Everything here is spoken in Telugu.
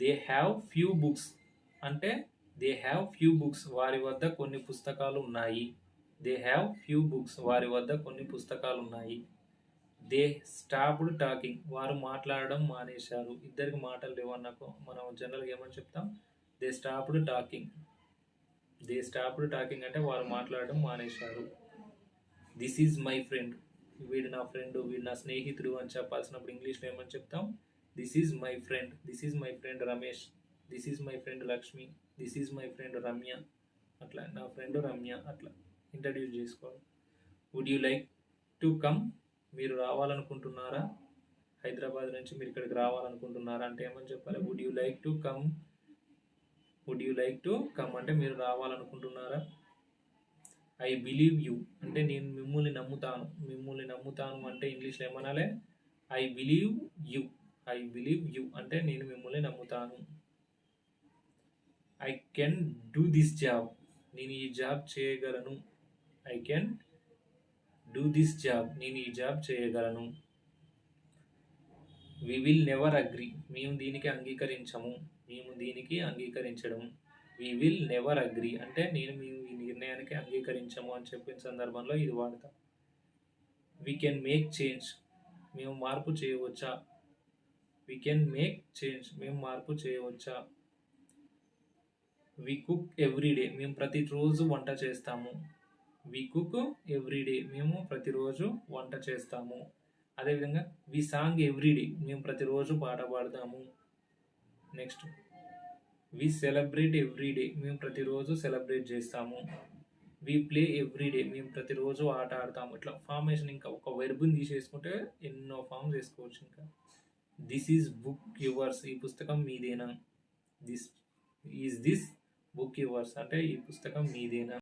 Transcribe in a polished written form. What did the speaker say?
దే హ్యావ్ ఫ్యూ బుక్స్ అంటే దే హ్యావ్ ఫ్యూ బుక్స్ వారి వద్ద కొన్ని పుస్తకాలు ఉన్నాయి. దే హ్యావ్ ఫ్యూ బుక్స్ వారి వద్ద కొన్ని పుస్తకాలు ఉన్నాయి. దే స్టాప్డ్ టాకింగ్ వారు మాట్లాడడం మానేశారు. ఇద్దరికి మాటలు లేవన్నకు మనం జనరల్గా ఏమని చెప్తాం? They stopped talking. They stopped talking అంటే వారు మాట్లాడడం మానేశారు. దిస్ ఈజ్ మై ఫ్రెండ్ వీడు నా ఫ్రెండ్, వీడు నా స్నేహితుడు అని చెప్పాల్సినప్పుడు ఇంగ్లీష్లో ఏమని చెప్తాం? This is my friend. This is my friend Ramesh. This is my friend Lakshmi. This is my friend Ramya. అట్లా నా ఫ్రెండ్ రమ్య అట్లా ఇంట్రడ్యూస్ చేసుకోవాలి. Would you like to come మీరు రావాలనుకుంటున్నారా? హైదరాబాద్ నుంచి మీరు ఇక్కడికి రావాలనుకుంటున్నారా అంటే ఏమని చెప్పాలి? Would you like to come. Would you like to come అంటే మీరు రావాలనుకుంటున్నారా? ఐ బిలీవ్ యూ అంటే నేను మిమ్మల్ని నమ్ముతాను. మిమ్మల్ని నమ్ముతాను అంటే ఇంగ్లీష్లో ఏమనాలి? I believe you. I believe you అంటే నేను మిమ్మల్ని నమ్ముతాను. I can do this job నేను ఈ జాబ్ చేయగలను. I can do this job నేను ఈ జాబ్ చేయగలను. వి విల్ నెవర్ అగ్రీ మేము దీనికి అంగీకరించము. మేము దీనికి అంగీకరించడం. వి విల్ నెవర్ అగ్రీ అంటే మేము ఈ నిర్ణయానికి అంగీకరించము అని చెప్పిన సందర్భంలో ఇది వాడతాం. వి కెన్ మేక్ చేంజ్ మేము మార్పు చేయవచ్చా? వి కెన్ మేక్ చేంజ్ మేము మార్పు చేయవచ్చా? వి కుక్ ఎవ్రీడే మేము ప్రతిరోజు వంట చేస్తాము. వి కుక్ ఎవ్రీడే మేము ప్రతిరోజు వంట చేస్తాము. అదేవిధంగా వి సాంగ్ ఎవ్రీడే మేము ప్రతిరోజు పాట పాడతాము. నెక్స్ట్ వి సెలబ్రేట్ ఎవ్రీడే మేము ప్రతిరోజు సెలబ్రేట్ చేస్తాము. వి ప్లే ఎవ్రీడే మేము ప్రతిరోజు ఆట ఆడతాము. ఇట్లా ఫార్మేషన్ ఇంకా ఒక వెర్బ్ని తీసేసుకుంటే ఎన్నో ఫామ్స్ వేసుకోవచ్చు. ఇంకా దిస్ ఈజ్ బుక్ యువర్స్ ఈ పుస్తకం మీదేనా? దిస్ బుక్ యువర్స్ అంటే ఈ పుస్తకం మీదేనా?